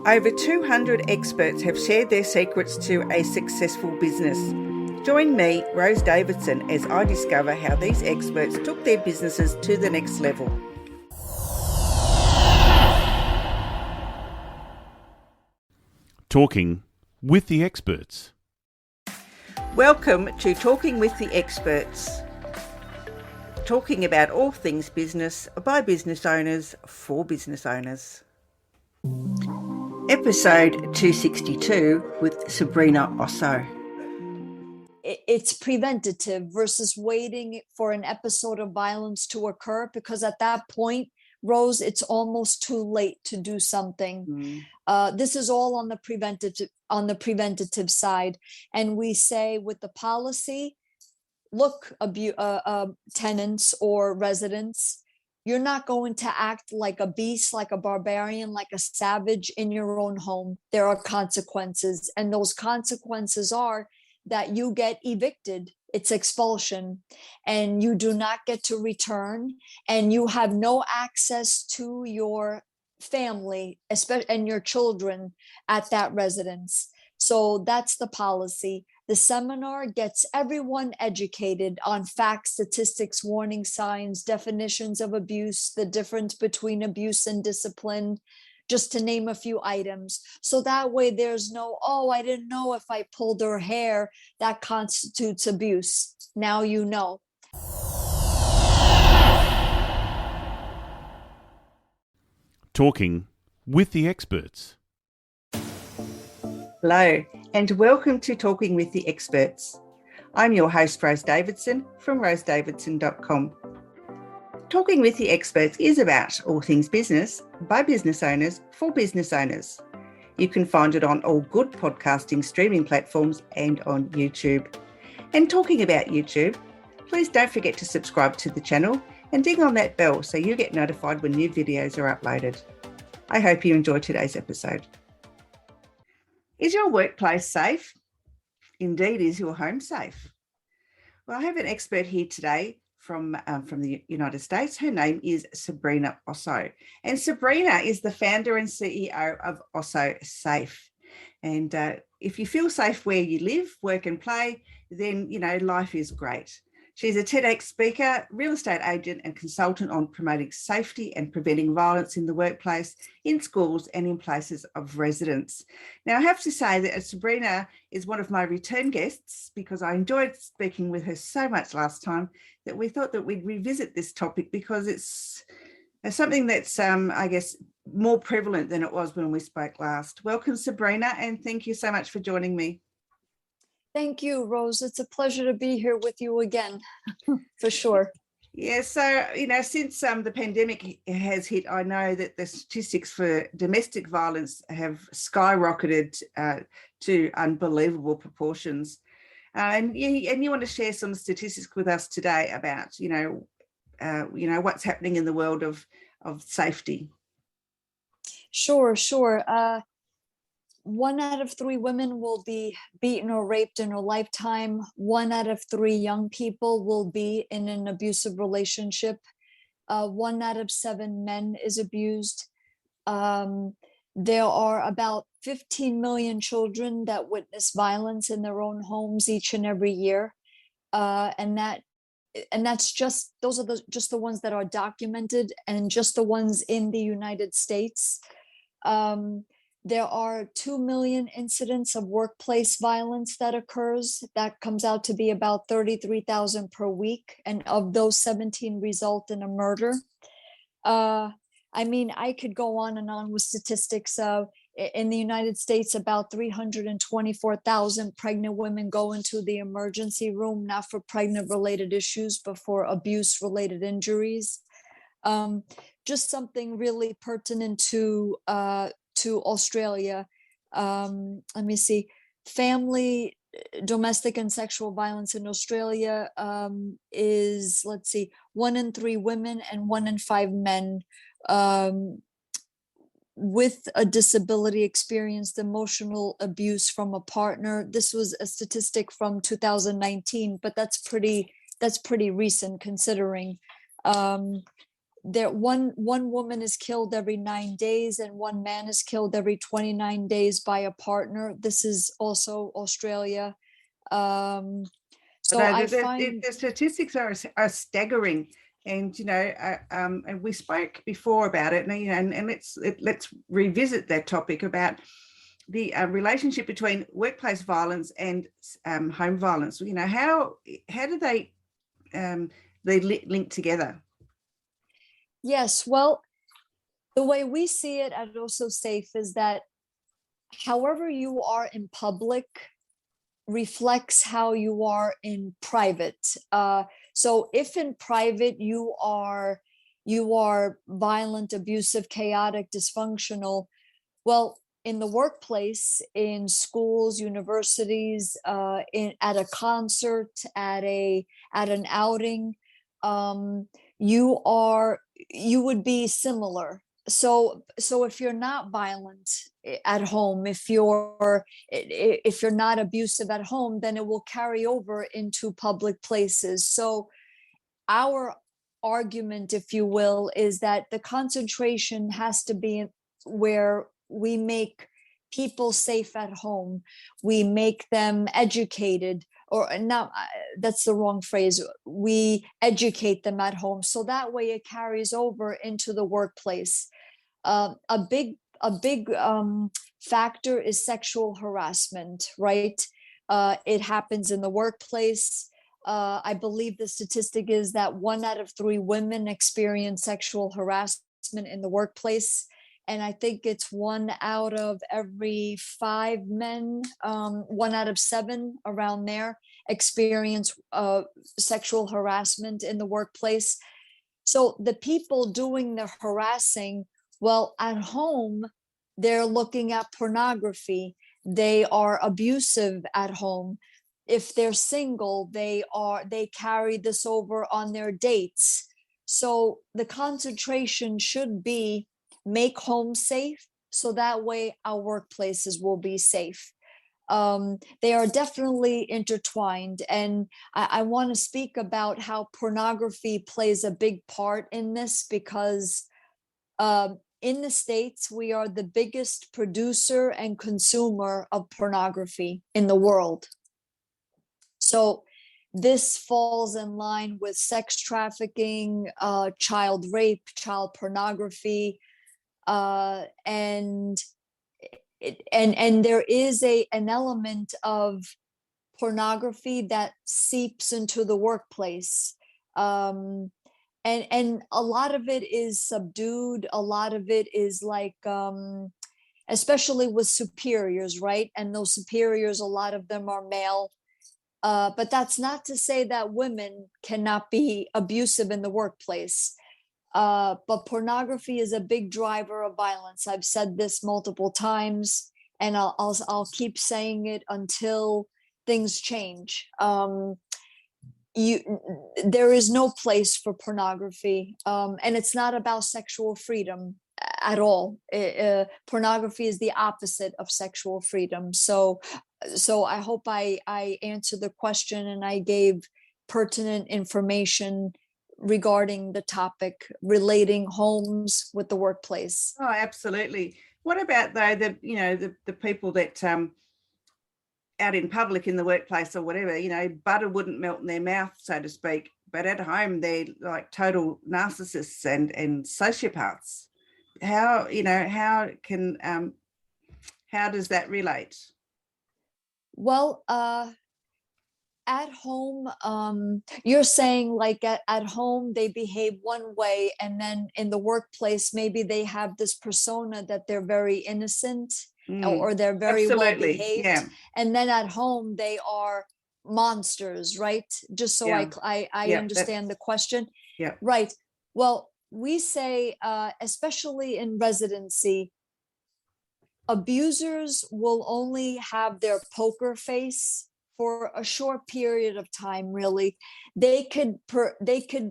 Over 200 experts have shared their secrets to a successful business. Join me, Rose Davidson, as I discover how these experts took their businesses to the next level. Talking with the experts. Welcome to Talking with the Experts. Talking about all things business by business owners for business owners. Episode 262 with Sabrina Osso. It's preventative versus waiting for an episode of violence to occur, because at that point, Rose, it's almost too late to do something. This is all on the preventative side. And we say with the policy, look, tenants or residents, you're not going to act like a beast, like a barbarian, like a savage in your own home. There are consequences, and those consequences are that you get evicted. It's expulsion, and you do not get to return, and you have no access to your family, especially and your children at that residence. So that's the policy. The seminar gets everyone educated on facts, statistics, warning signs, definitions of abuse, the difference between abuse and discipline, just to name a few items. So that way there's no, oh, I didn't know if I pulled her hair, that constitutes abuse. Now you know. Talking with the experts. Hello, and welcome to Talking with the Experts. I'm your host, Rose Davidson, from rosedavidson.com. Talking with the Experts is about all things business by business owners for business owners. You can find it on all good podcasting streaming platforms and on YouTube. And talking about YouTube, please don't forget to subscribe to the channel and ding on that bell so you get notified when new videos are uploaded. I hope you enjoy today's episode. Is your workplace safe? Indeed, is your home safe? Well, I have an expert here today from the United States. Her name is Sabrina Osso. And Sabrina is the founder and CEO of Osso Safe. And if you feel safe where you live, work and play, then, life is great. She's a TEDx speaker, real estate agent and consultant on promoting safety and preventing violence in the workplace, in schools and in places of residence. Now, I have to say that Sabrina is one of my return guests because I enjoyed speaking with her so much last time that we thought that we'd revisit this topic because it's something that's, I guess, more prevalent than it was when we spoke last. Welcome, Sabrina, and thank you so much for joining me. Thank you, Rose. It's a pleasure to be here with you again, for sure. Yeah, so, since the pandemic has hit, I know that the statistics for domestic violence have skyrocketed to unbelievable proportions. And you want to share some statistics with us today about, what's happening in the world of safety. Sure. 1 out of 3 women will be beaten or raped in her lifetime. 1 out of 3 young people will be in an abusive relationship. 1 out of 7 men is abused. There are about 15 million children that witness violence in their own homes each and every year. And that's just, those are just the ones that are documented and just the ones in the United States. There are 2 million incidents of workplace violence that occurs. That comes out to be about 33,000 per week. And of those, 17 result in a murder. I could go on and on with statistics. In the United States, about 324,000 pregnant women go into the emergency room, not for pregnant-related issues, but for abuse-related injuries. Just something really pertinent to Australia. Let me see. Family, domestic and sexual violence in Australia is, 1 in 3 women and 1 in 5 men with a disability experienced emotional abuse from a partner. This was a statistic from 2019, but that's pretty recent considering there one woman is killed every 9 days, and one man is killed every 29 days by a partner. This is also Australia. So No, I find the statistics are staggering, and and we spoke before about it, and let's revisit that topic about the relationship between workplace violence and home violence. How do they link together? yes, well, the way we see it at Also Safe is that however you are in public reflects how you are in private. So if in private you are violent, abusive, chaotic, dysfunctional, well, in the workplace, in schools, universities, at a concert, at an outing, you would be similar. So if you're not violent at home, if you're not abusive at home, then it will carry over into public places. So our argument, if you will, is that the concentration has to be where we make people safe at home, we make them educated, or not, that's the wrong phrase, we educate them at home, so that way it carries over into the workplace. A big factor is sexual harassment, right? It happens in the workplace. I believe the statistic is that 1 out of 3 women experience sexual harassment in the workplace. And I think it's 1 out of every 5 men, 1 out of 7 around there experience sexual harassment in the workplace. So the people doing the harassing, well, at home, they're looking at pornography. They are abusive at home. If they're single, they carry this over on their dates. So the concentration should be make home safe, so that way our workplaces will be safe. They are definitely intertwined, and I want to speak about how pornography plays a big part in this, because in the States, we are the biggest producer and consumer of pornography in the world. So this falls in line with sex trafficking, child rape, child pornography, and there is an element of pornography that seeps into the workplace. And a lot of it is subdued. A lot of it is like, especially with superiors, right? And those superiors, a lot of them are male. But that's not to say that women cannot be abusive in the workplace. But pornography is a big driver of violence. I've said this multiple times, and I'll keep saying it until things change. There is no place for pornography, and it's not about sexual freedom at all. Pornography is the opposite of sexual freedom. So I hope I answered the question and I gave pertinent information regarding the topic, relating homes with the workplace. Oh, absolutely. What about though the people that out in public in the workplace or whatever, butter wouldn't melt in their mouth, so to speak, but at home they're like total narcissists and sociopaths. How does that relate? Well, at home, you're saying like at home they behave one way, and then in the workplace maybe they have this persona that they're very innocent, or they're very well behaved, yeah. And then at home they are monsters, right? Just so Yeah. I understand the question. Yeah. Right. Well, we say, especially in residency, abusers will only have their poker face for a short period of time. Really, they could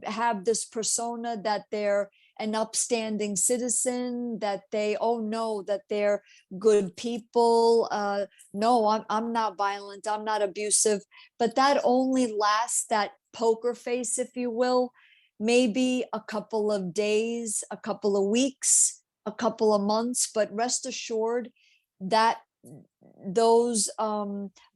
have this persona that they're an upstanding citizen, that that they're good people. No, I'm not violent, I'm not abusive, but that only lasts, that poker face, if you will, maybe a couple of days, a couple of weeks, a couple of months, but rest assured that those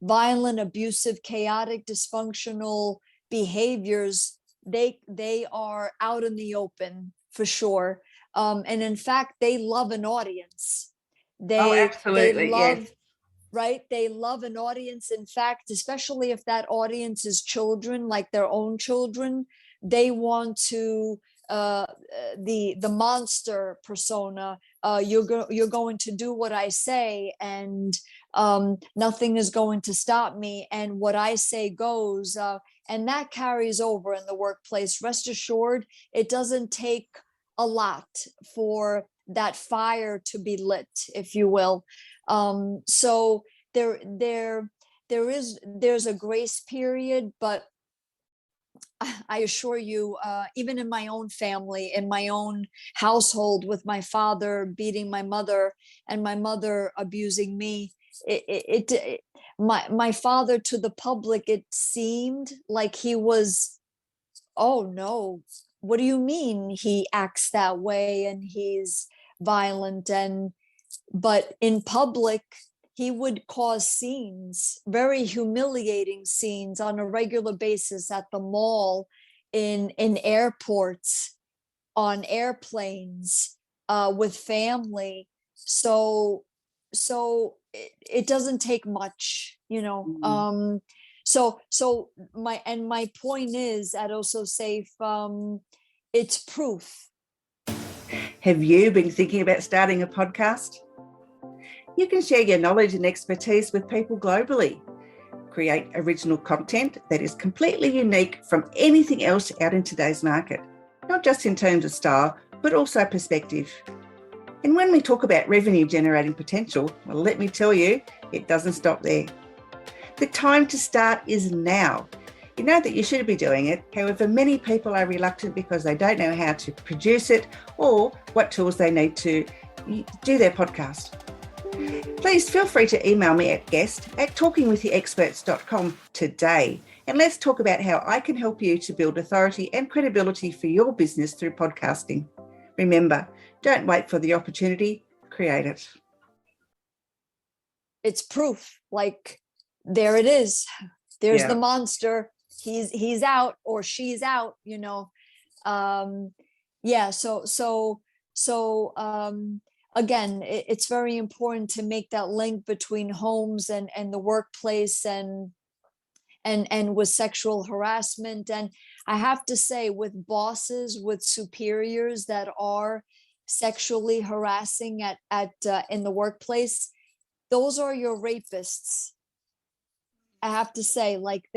violent, abusive, chaotic, dysfunctional behaviors, they are out in the open for sure. And in fact, they love an audience. They Absolutely. love, Yes. right? They love an audience. In fact, especially if that audience is children, like their own children, they want to the monster persona. You're going to do what I say, and nothing is going to stop me, and what I say goes. And that carries over in the workplace. Rest assured, it doesn't take a lot for that fire to be lit, if you will. So there's a grace period, but I assure you, even in my own family, in my own household, with my father beating my mother and my mother abusing me, my father, to the public, it seemed like he was, oh no, what do you mean he acts that way and he's violent? And but in public, he would cause scenes, very humiliating scenes, on a regular basis at the mall, in airports, on airplanes, with family. So it doesn't take much, you know. So my point is, at Osso Safe, it's proof. Have you been thinking about starting a podcast? You can share your knowledge and expertise with people globally. Create original content that is completely unique from anything else out in today's market, not just in terms of style, but also perspective. And when we talk about revenue generating potential, well, let me tell you, it doesn't stop there. The time to start is now. You know that you should be doing it. However, many people are reluctant because they don't know how to produce it or what tools they need to do their podcast. Please feel free to email me at guest@talkingwiththeexperts.com today, and let's talk about how I can help you to build authority and credibility for your business through podcasting. Remember, don't wait for the opportunity, create it. It's proof. Like, there it is. There's the monster. He's out, or she's out, you know. Again, it's very important to make that link between homes and the workplace, and with sexual harassment. And I have to say, with bosses, with superiors that are sexually harassing at in the workplace, those are your rapists. I have to say, like,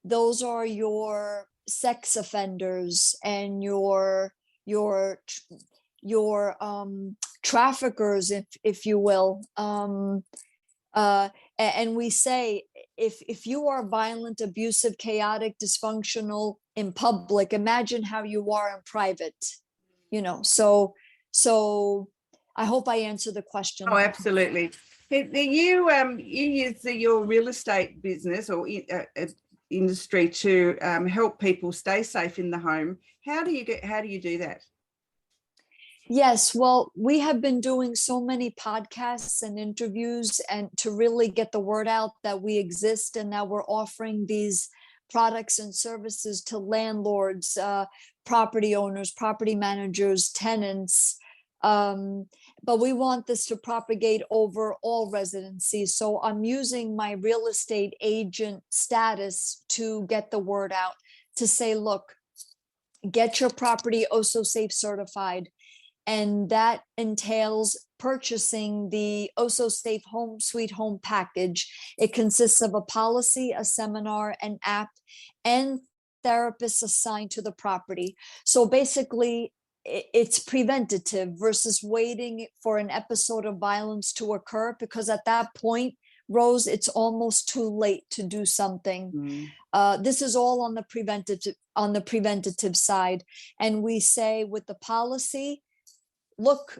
those are your sex offenders and your traffickers, if you will. And we say, if you are violent, abusive, chaotic, dysfunctional in public, imagine how you are in private, you know. So I hope I answered the question. Oh, absolutely. You use your real estate business or industry to help people stay safe in the home. How do you do that? Yes, well, we have been doing so many podcasts and interviews, and to really get the word out that we exist, and that we're offering these products and services to landlords, property owners, property managers, tenants. But we want this to propagate over all residencies. So I'm using my real estate agent status to get the word out, to say, look, get your property Osso Safe certified. And that entails purchasing the Osso Safe Home Sweet Home package. It consists of a policy, a seminar, an app, and therapists assigned to the property. So basically, it's preventative versus waiting for an episode of violence to occur, because at that point, Rose, it's almost too late to do something. This is all on the preventative side. And we say, with the policy, look,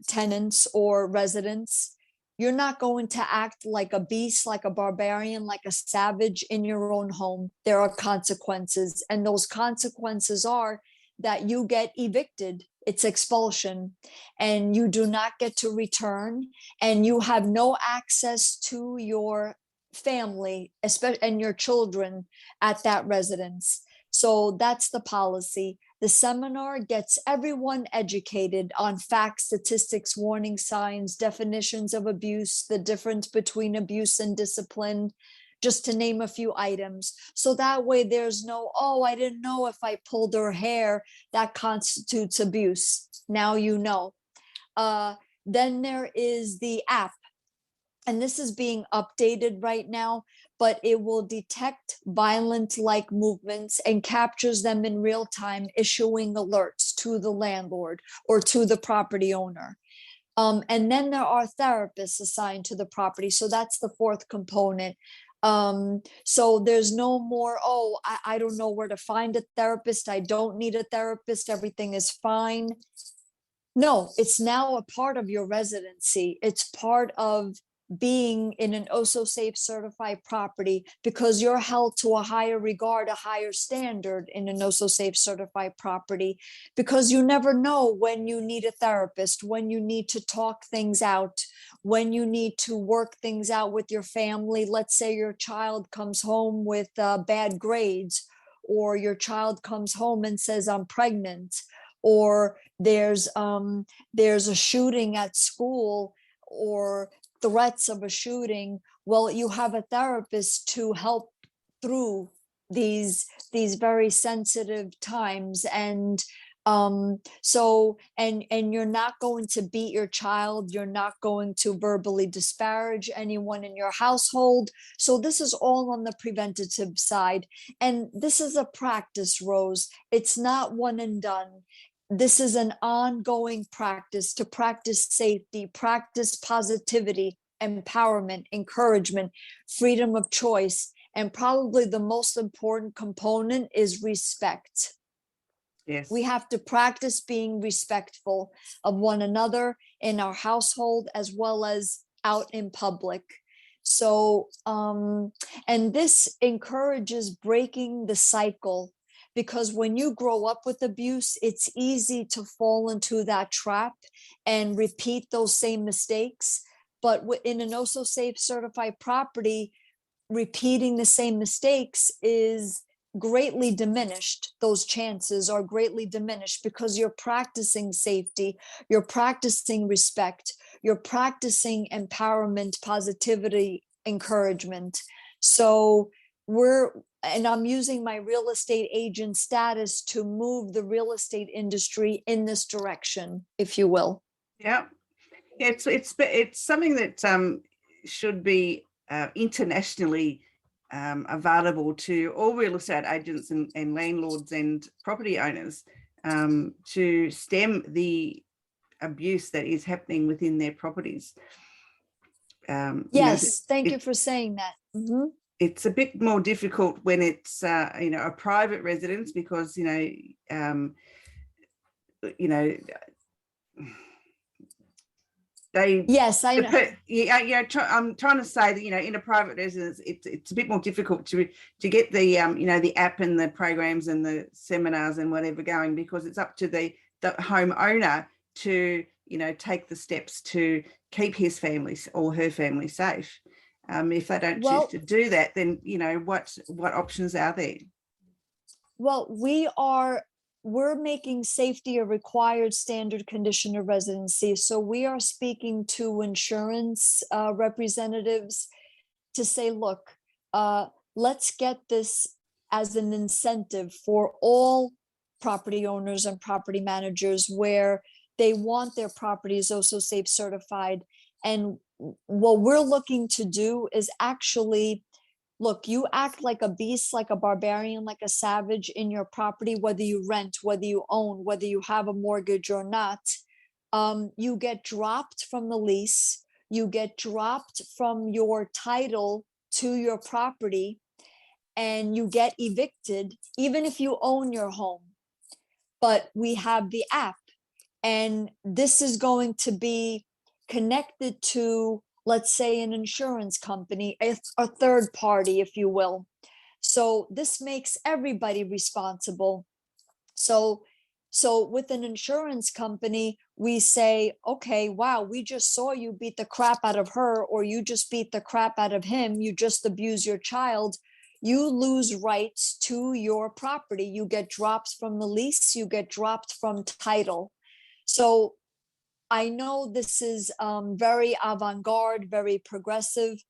tenants or residents, You're not going to act like a beast, like a barbarian, like a savage in your own home. There are consequences, and those consequences are that you get evicted. It's expulsion, and you do not get to return, and you have no access to your family, especially and your children at that residence. So that's the policy. The seminar gets everyone educated on facts, statistics, warning signs, definitions of abuse, the difference between abuse and discipline, just to name a few items. So that way there's no, oh, I didn't know if I pulled her hair, that constitutes abuse. Now you know. Then there is the app, and this is being updated right now, but it will detect violent-like movements and captures them in real time, issuing alerts to the landlord or to the property owner. And then there are therapists assigned to the property. So that's the fourth component. So there's no more, oh, I don't know where to find a therapist. I don't need a therapist. Everything is fine. No, it's now a part of your residency. It's part of being in an Osso Safe certified property, because you're held to a higher regard, a higher standard in an Osso Safe certified property, because you never know when you need a therapist, when you need to talk things out, when you need to work things out with your family. Let's say your child comes home with bad grades, or your child comes home and says, I'm pregnant, or there's a shooting at school, or threats of a shooting. Well, you have a therapist to help through these very sensitive times. And so and you're not going to beat your child, you're not going to verbally disparage anyone in your household. So this is all on the preventative side, and this is a practice, Rose. It's not one and done. This is an ongoing practice to practice safety, practice positivity, empowerment, encouragement, freedom of choice. And probably the most important component is respect. Yes. We have to practice being respectful of one another in our household as well as out in public. So, and this encourages breaking the cycle, because when you grow up with abuse, it's easy to fall into that trap and repeat those same mistakes. But in an Osso Safe certified property, repeating the same mistakes is greatly diminished. Those chances are greatly diminished because you're practicing safety, you're practicing respect, you're practicing empowerment, positivity, encouragement. So and I'm using my real estate agent status to move the real estate industry in this direction, if you will. Yeah, it's something that should be internationally available to all real estate agents and landlords and property owners, to stem the abuse that is happening within their properties. Yes, thank you for saying that. Mm-hmm. It's a bit more difficult when it's a private residence, because they. Yes, I know. I'm trying to say that in a private residence, it's a bit more difficult to get the the app and the programs and the seminars and whatever going, because it's up to the homeowner to take the steps to keep his family or her family safe. If they don't choose to do that, then what options are there? Well, we're making safety a required standard condition of residency. So we are speaking to insurance representatives to say, look, let's get this as an incentive for all property owners and property managers, where they want their properties Osso Safe certified. And what we're looking to do is actually, look, you act like a beast, like a barbarian, like a savage in your property, whether you rent, whether you own, whether you have a mortgage or not. You get dropped from the lease, you get dropped from your title to your property, and you get evicted, even if you own your home. But we have the app, and this is going to be connected to let's say an insurance company, a third party, if you will. So this makes everybody responsible. So with an insurance company, we say, okay, wow, we just saw you beat the crap out of her, or you just beat the crap out of him, you just abuse your child. You lose rights to your property. You get dropped from the lease, you get dropped from title. So I know this is very avant-garde, very progressive,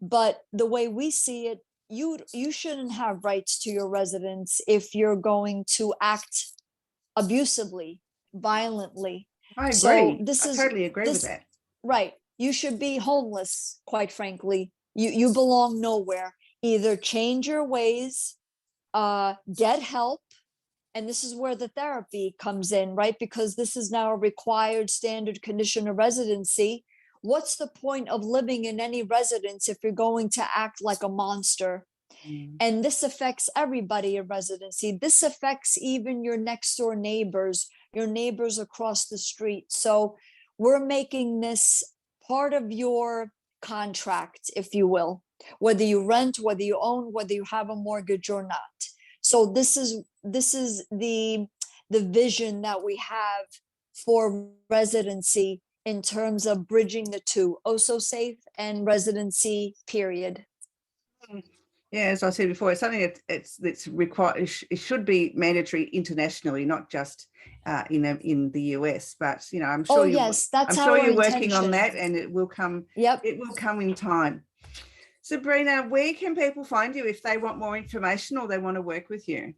but the way we see it, you shouldn't have rights to your residence if you're going to act abusively, violently. I So agree. I totally agree with that. right. You should be homeless, quite frankly. You belong nowhere. Either change your ways, get help, and this is where the therapy comes in, right? Because this is now a required standard condition of residency. What's the point of living in any residence if you're going to act like a monster? And this affects everybody in residency. This affects even your next door neighbors, your neighbors across the street. So we're making this part of your contract, if you will, whether you rent, whether you own, whether you have a mortgage or not. So this is the vision that we have for residency in terms of bridging the two, Osso Safe and residency, period. Yeah, as I said before, it's something that's required. It should be mandatory internationally, not just in the US. But I'm sure you're working on that, and it will come. Yep, it will come in time. Sabrina, where can people find you if they want more information or they want to work with you?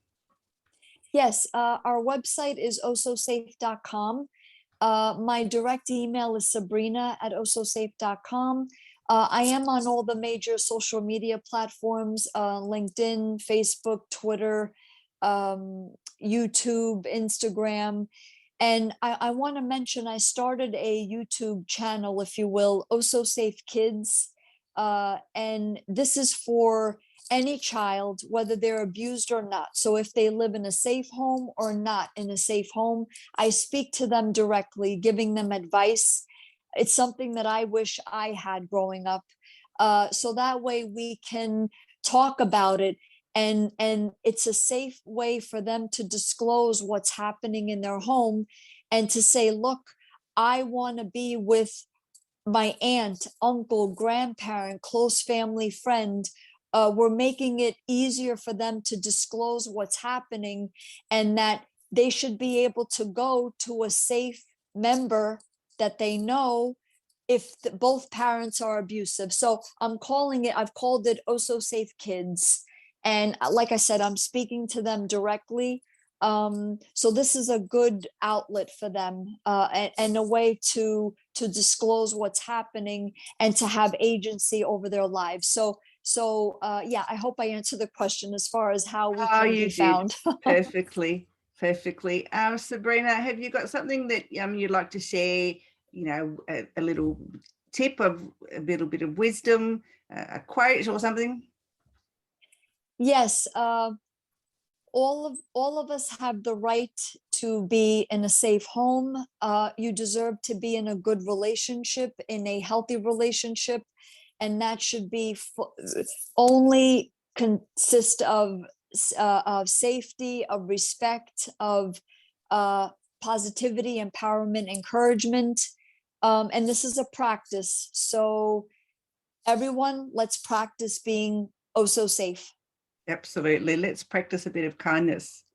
Yes, our website is ossosafe.com. My direct email is sabrina@ossosafe.com. I am on all the major social media platforms, LinkedIn, Facebook, Twitter, YouTube, Instagram. And I want to mention, I started a YouTube channel, if you will, Osso Safe Kids. And this is for any child, whether they're abused or not. So if they live in a safe home or not in a safe home, I speak to them directly, giving them advice. It's something that I wish I had growing up. So that way we can talk about it, and it's a safe way for them to disclose what's happening in their home and to say, look, I want to be with my aunt, uncle, grandparent, close family friend. We're making it easier for them to disclose what's happening, and that they should be able to go to a safe member that they know if both parents are abusive. So I've called it Osso Safe Kids. And like I said, I'm speaking to them directly. So this is a good outlet for them, and a way to disclose what's happening and to have agency over their lives. So yeah, I hope I answered the question as far as how we can be found. Perfectly. Sabrina, have you got something that you'd like to share? A little tip of a little bit of wisdom, a quote or something? Yes. All of us have the right to be in a safe home. You deserve to be in a good relationship, in a healthy relationship, and that should be only consist of safety, of respect, of positivity, empowerment, encouragement. And this is a practice. So everyone, let's practice being Osso safe. Absolutely. Let's practice a bit of kindness.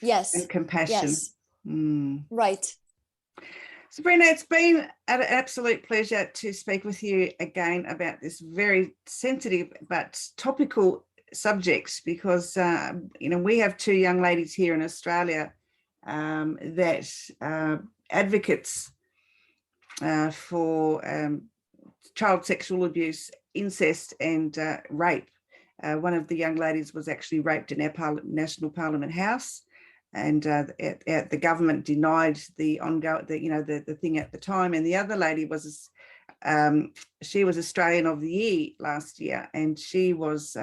Yes. And compassion. Yes. Right. Sabrina, it's been an absolute pleasure to speak with you again about this very sensitive but topical subject, because we have two young ladies here in Australia that advocates for child sexual abuse, incest and rape. One of the young ladies was actually raped in our National Parliament House, and the government denied the thing at the time. And the other lady was she was Australian of the Year last year, and she was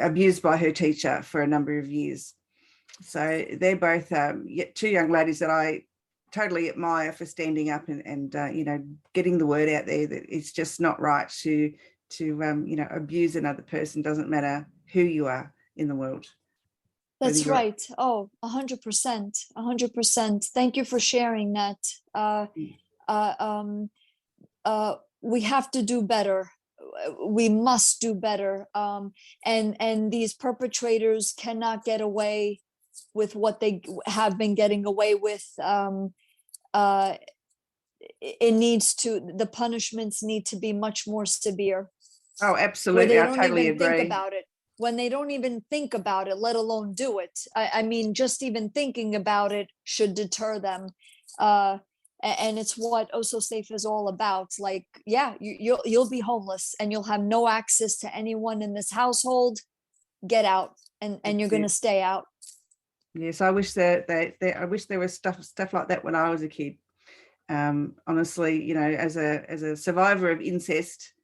abused by her teacher for a number of years. So they're both two young ladies that I totally admire for standing up and getting the word out there that it's just not right to abuse another person. Doesn't matter who you are in the world. That's right. Oh, 100%, 100%. Thank you for sharing that. We have to do better. We must do better. And these perpetrators cannot get away with what they have been getting away with. The punishments need to be much more severe. Oh, absolutely. I totally agree. Think about it. When they don't even think about it, let alone do it. I mean, just even thinking about it should deter them. And it's what Osso Safe is all about. Like, yeah, you'll be homeless and you'll have no access to anyone in this household. Get out, and you're going to stay out. Yes, I wish I wish there was stuff like that when I was a kid. Honestly, as a survivor of incest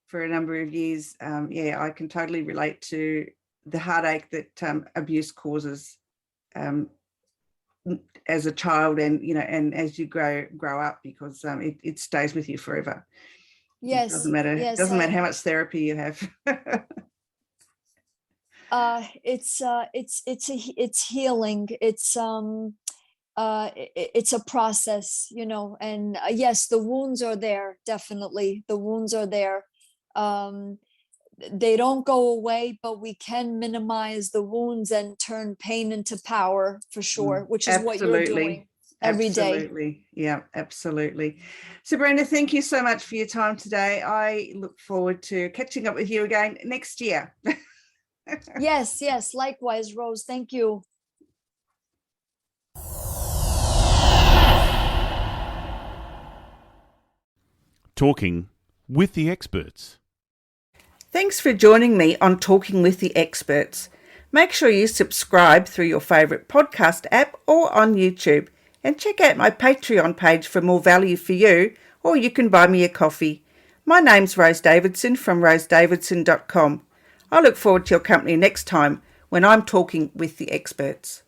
for a number of years, I can totally relate to the heartache that abuse causes as a child, and as you grow up, because it stays with you forever. Yes, it doesn't matter. Yes, it doesn't matter how much therapy you have. It's healing. It's a process, and yes, the wounds are there. Definitely, the wounds are there. They don't go away, but we can minimize the wounds and turn pain into power, for sure, which is what you're doing every day. Absolutely. Yeah, absolutely. Sabrina, thank you so much for your time today. I look forward to catching up with you again next year. Yes, likewise, Rose. Thank you. Talking with the experts. Thanks for joining me on Talking with the Experts. Make sure you subscribe through your favourite podcast app or on YouTube, and check out my Patreon page for more value for you, or you can buy me a coffee. My name's Rose Davidson from rosedavidson.com. I look forward to your company next time when I'm talking with the experts.